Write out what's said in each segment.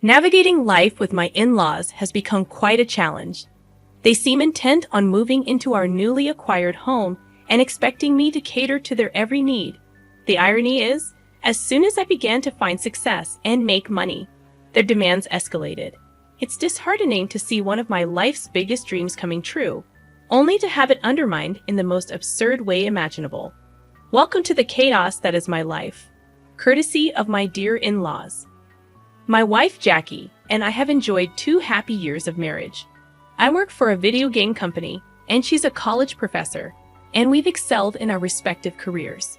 Navigating life with my in-laws has become quite a challenge. They seem intent on moving into our newly acquired home and expecting me to cater to their every need. The irony is, as soon as I began to find success and make money, their demands escalated. It's disheartening to see one of my life's biggest dreams coming true, only to have it undermined in the most absurd way imaginable. Welcome to the chaos that is my life, courtesy of my dear in-laws. My wife Jackie and I have enjoyed 2 happy years of marriage. I work for a video game company and she's a college professor, and we've excelled in our respective careers.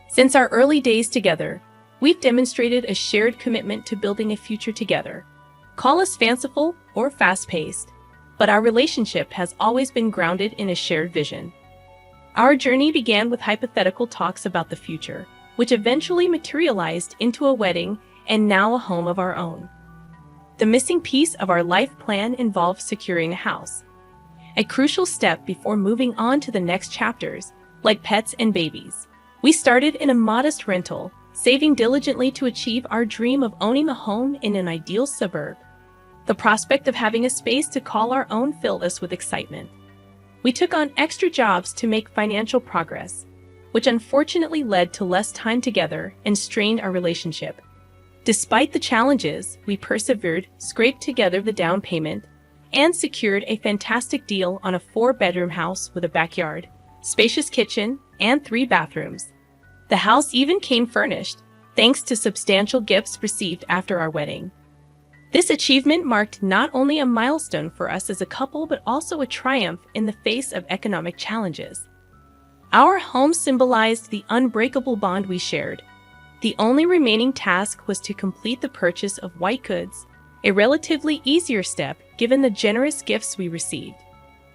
Since our early days together, we've demonstrated a shared commitment to building a future together. Call us fanciful or fast-paced, but our relationship has always been grounded in a shared vision. Our journey began with hypothetical talks about the future, which eventually materialized into a wedding and now a home of our own. The missing piece of our life plan involved securing a house, a crucial step before moving on to the next chapters, like pets and babies. We started in a modest rental, saving diligently to achieve our dream of owning a home in an ideal suburb. The prospect of having a space to call our own filled us with excitement. We took on extra jobs to make financial progress, which unfortunately led to less time together and strained our relationship. Despite the challenges, we persevered, scraped together the down payment, and secured a fantastic deal on a 4-bedroom house with a backyard, spacious kitchen, and 3 bathrooms. The house even came furnished, thanks to substantial gifts received after our wedding. This achievement marked not only a milestone for us as a couple, but also a triumph in the face of economic challenges. Our home symbolized the unbreakable bond we shared. The only remaining task was to complete the purchase of white goods, a relatively easier step given the generous gifts we received.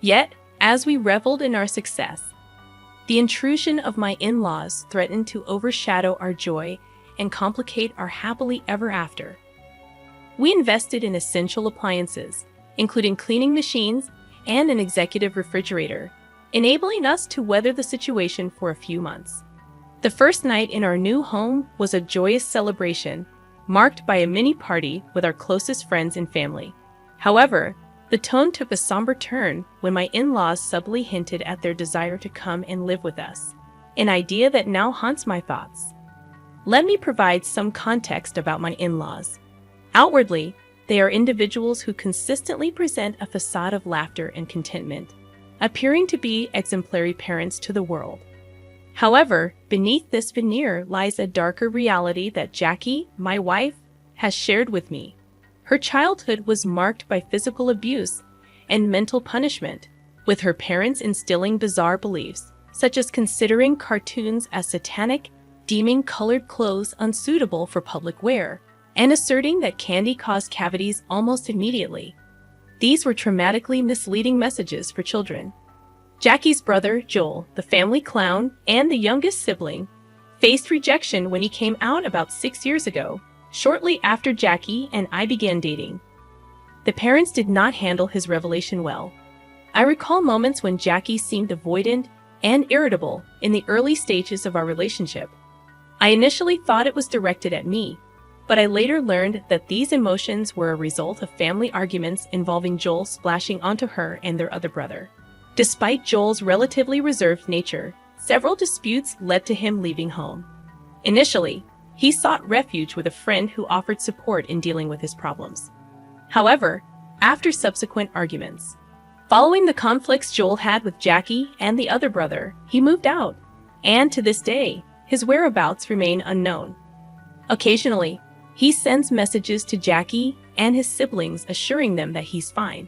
Yet, as we reveled in our success, the intrusion of my in-laws threatened to overshadow our joy and complicate our happily ever after. We invested in essential appliances, including cleaning machines and an executive refrigerator, enabling us to weather the situation for a few months. The first night in our new home was a joyous celebration, marked by a mini party with our closest friends and family. However, the tone took a somber turn when my in-laws subtly hinted at their desire to come and live with us, an idea that now haunts my thoughts. Let me provide some context about my in-laws. Outwardly, they are individuals who consistently present a facade of laughter and contentment, appearing to be exemplary parents to the world. However, beneath this veneer lies a darker reality that Jackie, my wife, has shared with me. Her childhood was marked by physical abuse and mental punishment, with her parents instilling bizarre beliefs, such as considering cartoons as satanic, deeming colored clothes unsuitable for public wear, and asserting that candy caused cavities almost immediately. These were traumatically misleading messages for children. Jackie's brother, Joel, the family clown and the youngest sibling, faced rejection when he came out about 6 years ago, shortly after Jackie and I began dating. The parents did not handle his revelation well. I recall moments when Jackie seemed avoidant and irritable in the early stages of our relationship. I initially thought it was directed at me, but I later learned that these emotions were a result of family arguments involving Joel splashing onto her and their other brother. Despite Joel's relatively reserved nature, several disputes led to him leaving home. Initially, he sought refuge with a friend who offered support in dealing with his problems. However, after subsequent arguments, following the conflicts Joel had with Jackie and the other brother, he moved out, and to this day, his whereabouts remain unknown. Occasionally, he sends messages to Jackie and his siblings assuring them that he's fine,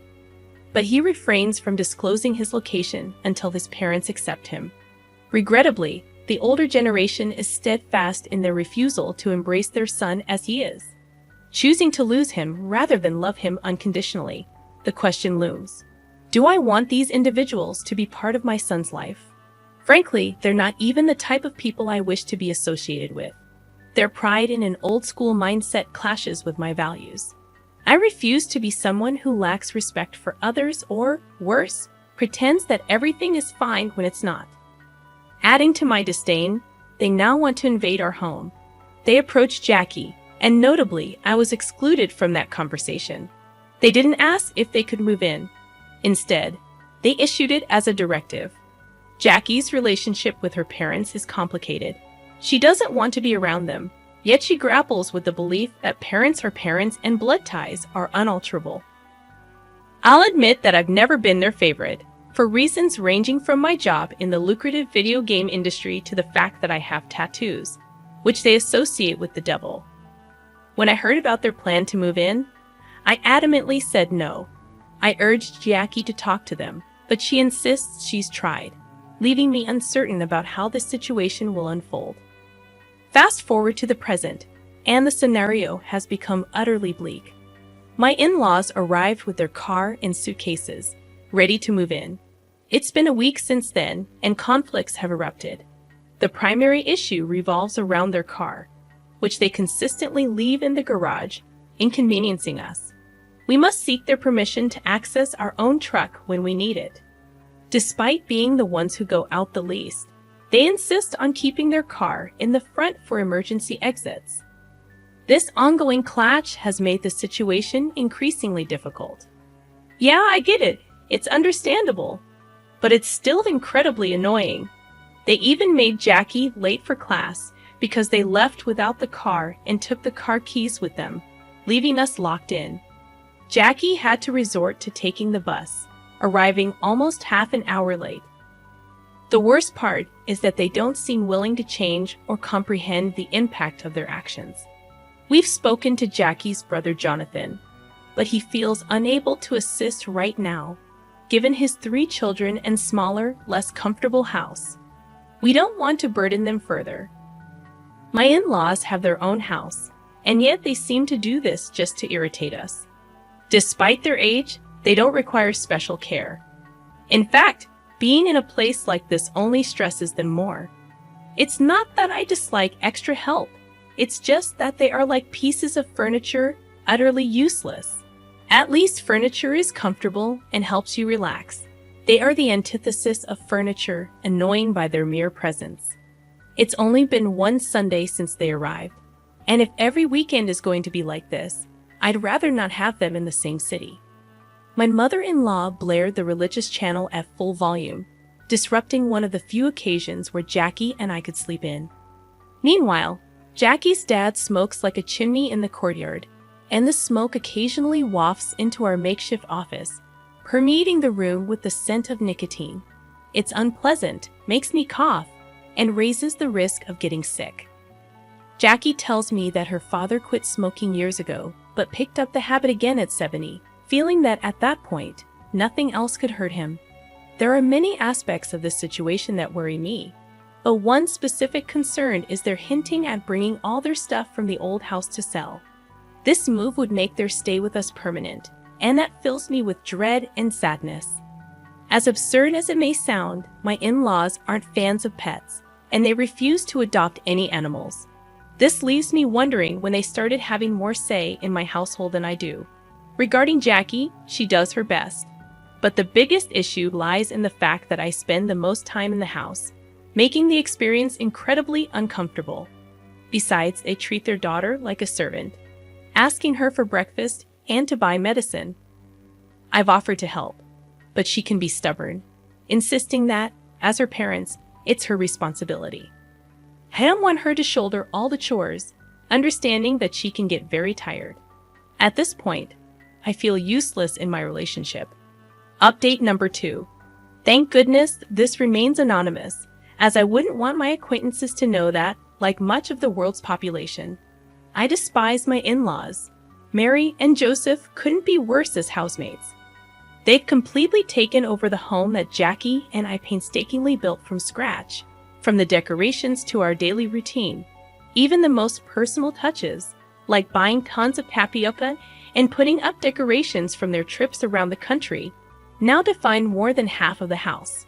but he refrains from disclosing his location until his parents accept him. Regrettably, the older generation is steadfast in their refusal to embrace their son as he is, choosing to lose him rather than love him unconditionally. The question looms: do I want these individuals to be part of my son's life? Frankly, they're not even the type of people I wish to be associated with. Their pride in an old-school mindset clashes with my values. I refuse to be someone who lacks respect for others or, worse, pretends that everything is fine when it's not. Adding to my disdain, they now want to invade our home. They approached Jackie, And notably, I was excluded from that conversation. They didn't ask if they could move in. Instead, they issued it as a directive. Jackie's relationship with her parents is complicated. She doesn't want to be around them, yet she grapples with the belief that parents are parents and blood ties are unalterable. I'll admit that I've never been their favorite, for reasons ranging from my job in the lucrative video game industry to the fact that I have tattoos, which they associate with the devil. When I heard about their plan to move in, I adamantly said no. I urged Jackie to talk to them, but she insists she's tried, leaving me uncertain about how this situation will unfold. Fast forward to the present, and the scenario has become utterly bleak. My in-laws arrived with their car and suitcases, ready to move in. It's been a week since then, and conflicts have erupted. The primary issue revolves around their car, which they consistently leave in the garage, inconveniencing us. We must seek their permission to access our own truck when we need it. Despite being the ones who go out the least, they insist on keeping their car in the front for emergency exits. This ongoing clash has made the situation increasingly difficult. Yeah, I get it. It's understandable. But it's still incredibly annoying. They even made Jackie late for class because they left without the car and took the car keys with them, leaving us locked in. Jackie had to resort to taking the bus, arriving almost half an hour late. The worst part is that they don't seem willing to change or comprehend the impact of their actions. We've spoken to Jackie's brother Jonathan, but he feels unable to assist right now, given his 3 children and smaller, less comfortable house. We don't want to burden them further. My in-laws have their own house, and yet they seem to do this just to irritate us. Despite their age, they don't require special care. In fact, being in a place like this only stresses them more. It's not that I dislike extra help. It's just that they are like pieces of furniture, utterly useless. At least furniture is comfortable and helps you relax. They are the antithesis of furniture, annoying by their mere presence. It's only been one Sunday since they arrived, and if every weekend is going to be like this, I'd rather not have them in the same city. My mother-in-law blared the religious channel at full volume, disrupting one of the few occasions where Jackie and I could sleep in. Meanwhile, Jackie's dad smokes like a chimney in the courtyard, and the smoke occasionally wafts into our makeshift office, permeating the room with the scent of nicotine. It's unpleasant, makes me cough, and raises the risk of getting sick. Jackie tells me that her father quit smoking years ago, but picked up the habit again at 70, feeling that at that point, nothing else could hurt him. There are many aspects of this situation that worry me, but one specific concern is their hinting at bringing all their stuff from the old house to sell. This move would make their stay with us permanent, and that fills me with dread and sadness. As absurd as it may sound, my in-laws aren't fans of pets, and they refuse to adopt any animals. This leaves me wondering when they started having more say in my household than I do. Regarding Jackie, she does her best. But the biggest issue lies in the fact that I spend the most time in the house, making the experience incredibly uncomfortable. Besides, they treat their daughter like a servant, asking her for breakfast and to buy medicine. I've offered to help, but she can be stubborn, insisting that, as her parents, it's her responsibility. I don't want her to shoulder all the chores, understanding that she can get very tired. At this point, I feel useless in my relationship. Update number 2. Thank goodness this remains anonymous, as I wouldn't want my acquaintances to know that, like much of the world's population, I despise my in-laws. Mary and Joseph couldn't be worse as housemates. They've completely taken over the home that Jackie and I painstakingly built from scratch. From the decorations to our daily routine, even the most personal touches, like buying tons of tapioca and putting up decorations from their trips around the country, now define more than half of the house.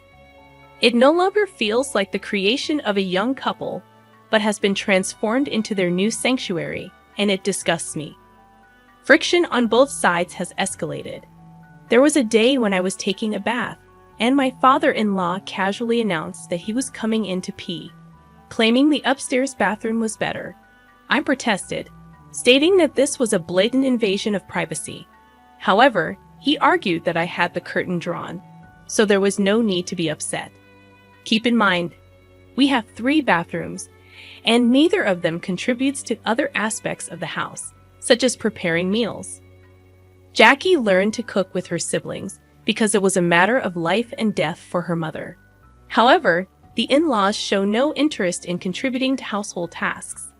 It no longer feels like the creation of a young couple, but has been transformed into their new sanctuary, and it disgusts me. Friction on both sides has escalated. There was a day when I was taking a bath, and my father-in-law casually announced that he was coming in to pee, claiming the upstairs bathroom was better. I protested, stating that this was a blatant invasion of privacy. However, he argued that I had the curtain drawn, so there was no need to be upset. Keep in mind, we have 3 bathrooms, and neither of them contributes to other aspects of the house, such as preparing meals. Jackie learned to cook with her siblings because it was a matter of life and death for her mother. However, the in-laws show no interest in contributing to household tasks.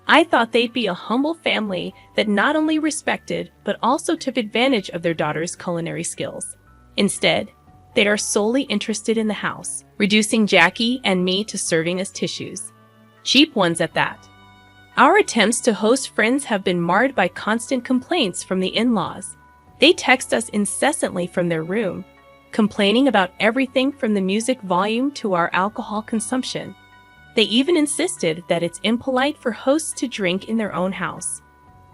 I thought they'd be a humble family that not only respected but also took advantage of their daughter's culinary skills. Instead, they are solely interested in the house, reducing Jackie and me to serving as tissues. Cheap ones at that. Our attempts to host friends have been marred by constant complaints from the in-laws. They text us incessantly from their room, complaining about everything from the music volume to our alcohol consumption. They even insisted that it's impolite for hosts to drink in their own house.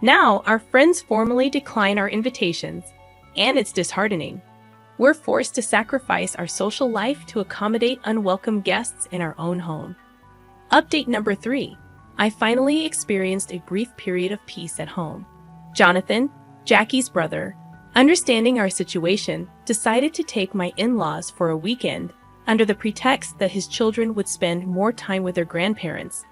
Now, our friends formally decline our invitations, and it's disheartening. We're forced to sacrifice our social life to accommodate unwelcome guests in our own home. Update number 3. I finally experienced a brief period of peace at home. Jonathan, Jackie's brother, understanding our situation, decided to take my in-laws for a weekend under the pretext that his children would spend more time with their grandparents.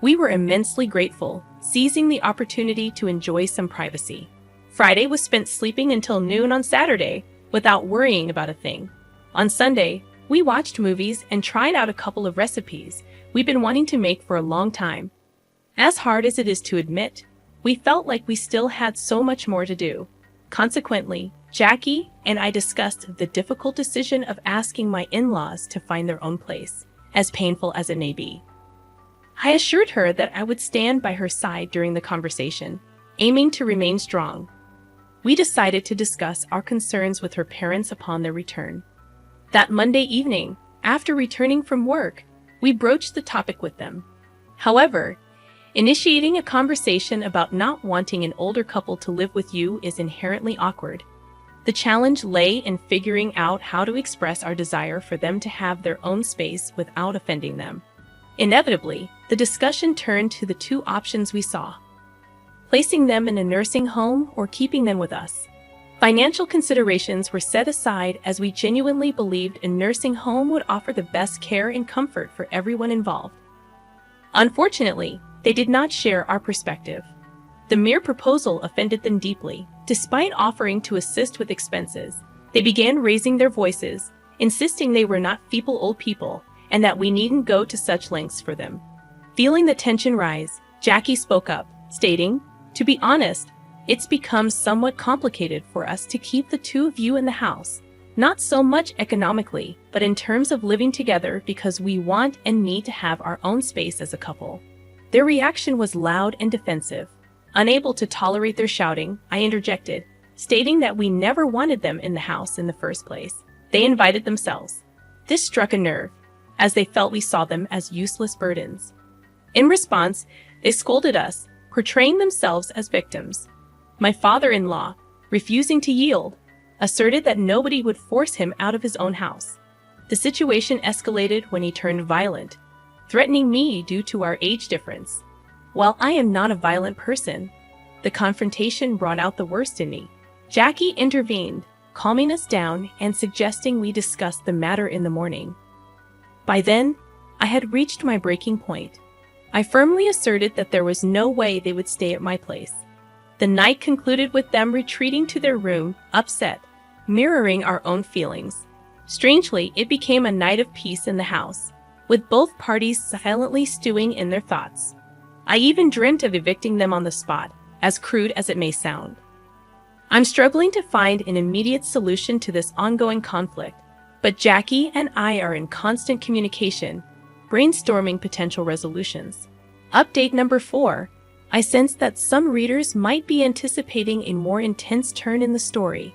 We were immensely grateful, seizing the opportunity to enjoy some privacy. Friday was spent sleeping until noon on Saturday without worrying about a thing. On Sunday, we watched movies and tried out a couple of recipes we've been wanting to make for a long time. As hard as it is to admit, we felt like we still had so much more to do. Consequently, Jackie and I discussed the difficult decision of asking my in-laws to find their own place, as painful as it may be. I assured her that I would stand by her side during the conversation, aiming to remain strong. We decided to discuss our concerns with her parents upon their return. That Monday evening, after returning from work, we broached the topic with them. However, initiating a conversation about not wanting an older couple to live with you is inherently awkward. The challenge lay in figuring out how to express our desire for them to have their own space without offending them. Inevitably, the discussion turned to the 2 options we saw: placing them in a nursing home or keeping them with us. Financial considerations were set aside as we genuinely believed a nursing home would offer the best care and comfort for everyone involved. Unfortunately, they did not share our perspective. The mere proposal offended them deeply. Despite offering to assist with expenses, they began raising their voices, insisting they were not feeble old people and that we needn't go to such lengths for them. Feeling the tension rise, Jackie spoke up, stating, "To be honest, it's become somewhat complicated for us to keep the 2 of you in the house, not so much economically, but in terms of living together because we want and need to have our own space as a couple." Their reaction was loud and defensive. Unable to tolerate their shouting, I interjected, stating that we never wanted them in the house in the first place. They invited themselves. This struck a nerve, as they felt we saw them as useless burdens. In response, they scolded us, portraying themselves as victims. My father-in-law, refusing to yield, asserted that nobody would force him out of his own house. The situation escalated when he turned violent, threatening me due to our age difference. While I am not a violent person, the confrontation brought out the worst in me. Jackie intervened, calming us down and suggesting we discuss the matter in the morning. By then, I had reached my breaking point. I firmly asserted that there was no way they would stay at my place. The night concluded with them retreating to their room, upset, mirroring our own feelings. Strangely, it became a night of peace in the house, with both parties silently stewing in their thoughts. I even dreamt of evicting them on the spot, as crude as it may sound. I'm struggling to find an immediate solution to this ongoing conflict, but Jackie and I are in constant communication, brainstorming potential resolutions. Update number 4. I sensed that some readers might be anticipating a more intense turn in the story.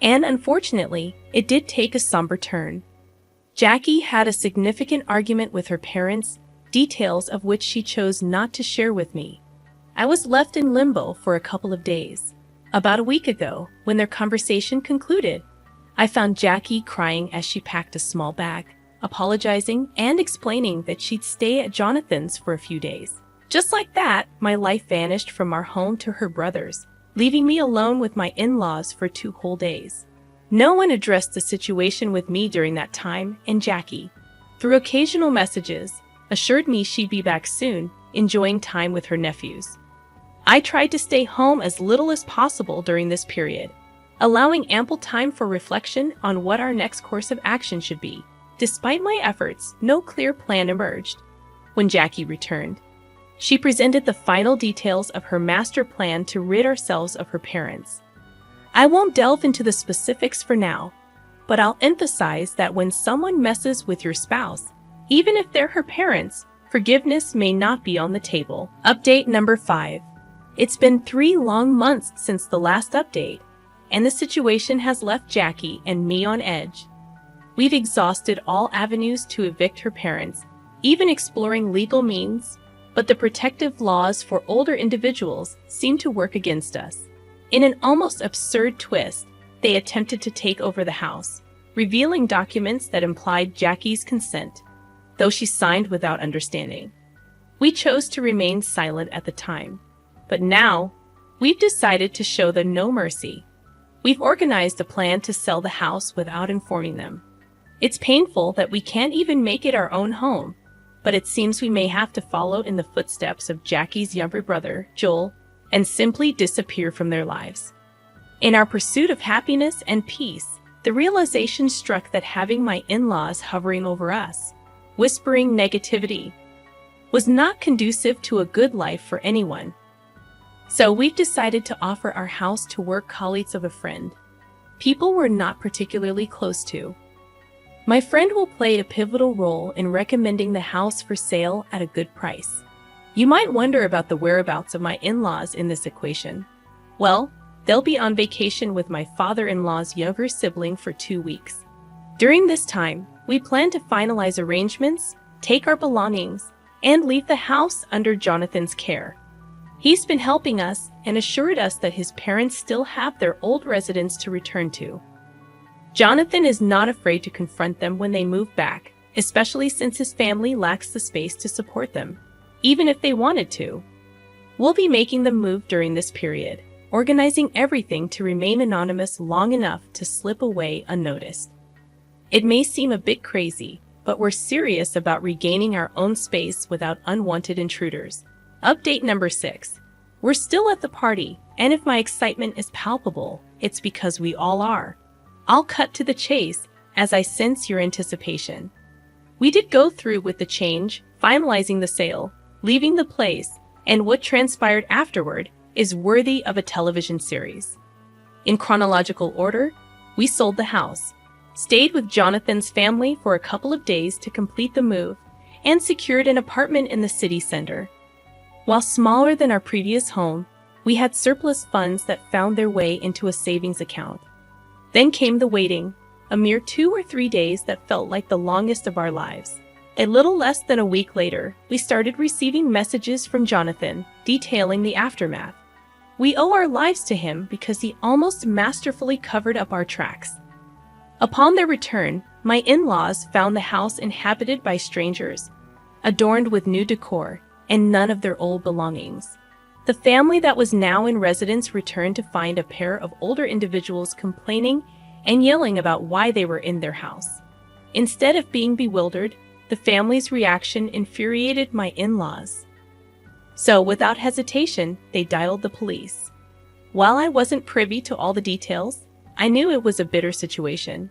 And unfortunately, it did take a somber turn. Jackie had a significant argument with her parents, details of which she chose not to share with me. I was left in limbo for a couple of days. About a week ago, when their conversation concluded, I found Jackie crying as she packed a small bag, apologizing and explaining that she'd stay at Jonathan's for a few days. Just like that, my life vanished from our home to her brother's, leaving me alone with my in-laws for 2 whole days. No one addressed the situation with me during that time, and Jackie, through occasional messages, assured me she'd be back soon, enjoying time with her nephews. I tried to stay home as little as possible during this period, allowing ample time for reflection on what our next course of action should be. Despite my efforts, no clear plan emerged. When Jackie returned, she presented the final details of her master plan to rid ourselves of her parents. I won't delve into the specifics for now, but I'll emphasize that when someone messes with your spouse, even if they're her parents, forgiveness may not be on the table. Update number 5. It's been 3 long months since the last update, and the situation has left Jackie and me on edge. We've exhausted all avenues to evict her parents, even exploring legal means, but the protective laws for older individuals seem to work against us. In an almost absurd twist, they attempted to take over the house, revealing documents that implied Jackie's consent, though she signed without understanding. We chose to remain silent at the time, but now, we've decided to show them no mercy. We've organized a plan to sell the house without informing them. It's painful that we can't even make it our own home, but it seems we may have to follow in the footsteps of Jackie's younger brother, Joel, and simply disappear from their lives. In our pursuit of happiness and peace, the realization struck that having my in-laws hovering over us, whispering negativity, was not conducive to a good life for anyone. So we've decided to offer our house to work colleagues of a friend, people we're not particularly close to. My friend will play a pivotal role in recommending the house for sale at a good price. You might wonder about the whereabouts of my in-laws in this equation. Well, they'll be on vacation with my father-in-law's younger sibling for 2 weeks. During this time, we plan to finalize arrangements, take our belongings, and leave the house under Jonathan's care. He's been helping us and assured us that his parents still have their old residence to return to. Jonathan is not afraid to confront them when they move back, especially since his family lacks the space to support them, even if they wanted to. We'll be making them move during this period, organizing everything to remain anonymous long enough to slip away unnoticed. It may seem a bit crazy, but we're serious about regaining our own space without unwanted intruders. Update number 6. We're still at the party, and if my excitement is palpable, it's because we all are. I'll cut to the chase, as I sense your anticipation. We did go through with the change, finalizing the sale, leaving the place, and what transpired afterward is worthy of a television series. In chronological order, we sold the house, stayed with Jonathan's family for a couple of days to complete the move, and secured an apartment in the city center. While smaller than our previous home, we had surplus funds that found their way into a savings account. Then came the waiting, a mere 2 or 3 days that felt like the longest of our lives. A little less than a week later, we started receiving messages from Jonathan detailing the aftermath. We owe our lives to him because he almost masterfully covered up our tracks. Upon their return, my in-laws found the house inhabited by strangers, adorned with new decor, and none of their old belongings. The family that was now in residence returned to find a pair of older individuals complaining and yelling about why they were in their house. Instead of being bewildered, the family's reaction infuriated my in-laws. So, without hesitation, they dialed the police. While I wasn't privy to all the details, I knew it was a bitter situation.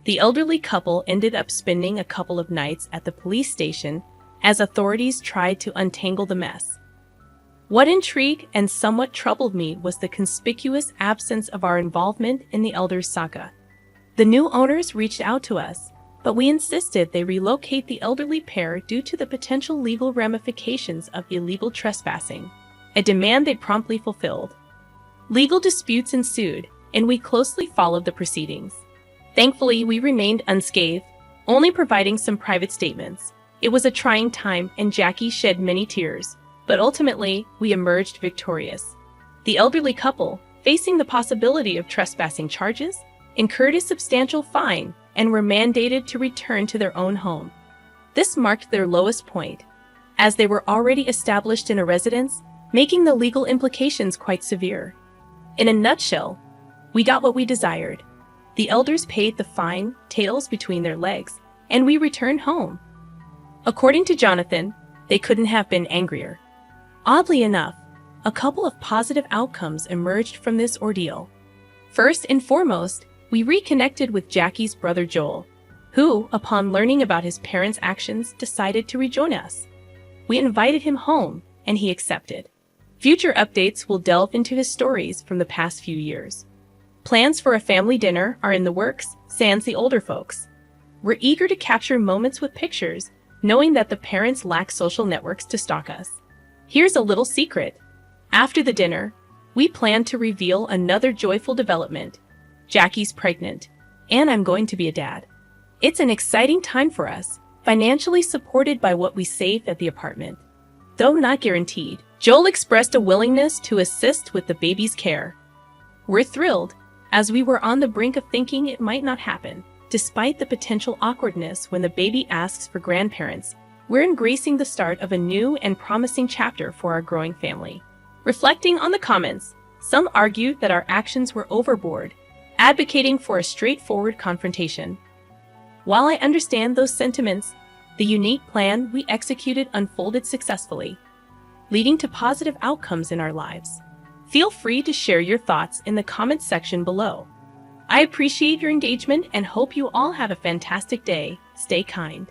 The elderly couple ended up spending a couple of nights at the police station as authorities tried to untangle the mess. What intrigued and somewhat troubled me was the conspicuous absence of our involvement in the elders' saga. The new owners reached out to us, but we insisted they relocate the elderly pair due to the potential legal ramifications of illegal trespassing, a demand they promptly fulfilled. Legal disputes ensued, and we closely followed the proceedings. Thankfully, we remained unscathed, only providing some private statements. It was a trying time, and Jackie shed many tears, but ultimately, we emerged victorious. The elderly couple, facing the possibility of trespassing charges, incurred a substantial fine and were mandated to return to their own home. This marked their lowest point. as they were already established in a residence, making the legal implications quite severe. In a nutshell, we got what we desired. The elders paid the fine, tails between their legs, and we returned home. According to Jonathan, they couldn't have been angrier. Oddly enough, a couple of positive outcomes emerged from this ordeal. First and foremost, we reconnected with Jackie's brother Joel, who, upon learning about his parents' actions, decided to rejoin us. We invited him home, and he accepted. Future updates will delve into his stories from the past few years. Plans for a family dinner are in the works, sans the older folks. We're eager to capture moments with pictures, knowing that the parents lack social networks to stalk us. Here's a little secret. After the dinner, we plan to reveal another joyful development. Jackie's pregnant, and I'm going to be a dad. It's an exciting time for us, financially supported by what we saved at the apartment. Though not guaranteed, Joel expressed a willingness to assist with the baby's care. We're thrilled, as we were on the brink of thinking it might not happen. Despite the potential awkwardness when the baby asks for grandparents, we're embracing the start of a new and promising chapter for our growing family. Reflecting on the comments, some argued that our actions were overboard, advocating for a straightforward confrontation. While I understand those sentiments, the unique plan we executed unfolded successfully, leading to positive outcomes in our lives. Feel free to share your thoughts in the comments section below. I appreciate your engagement and hope you all have a fantastic day. Stay kind.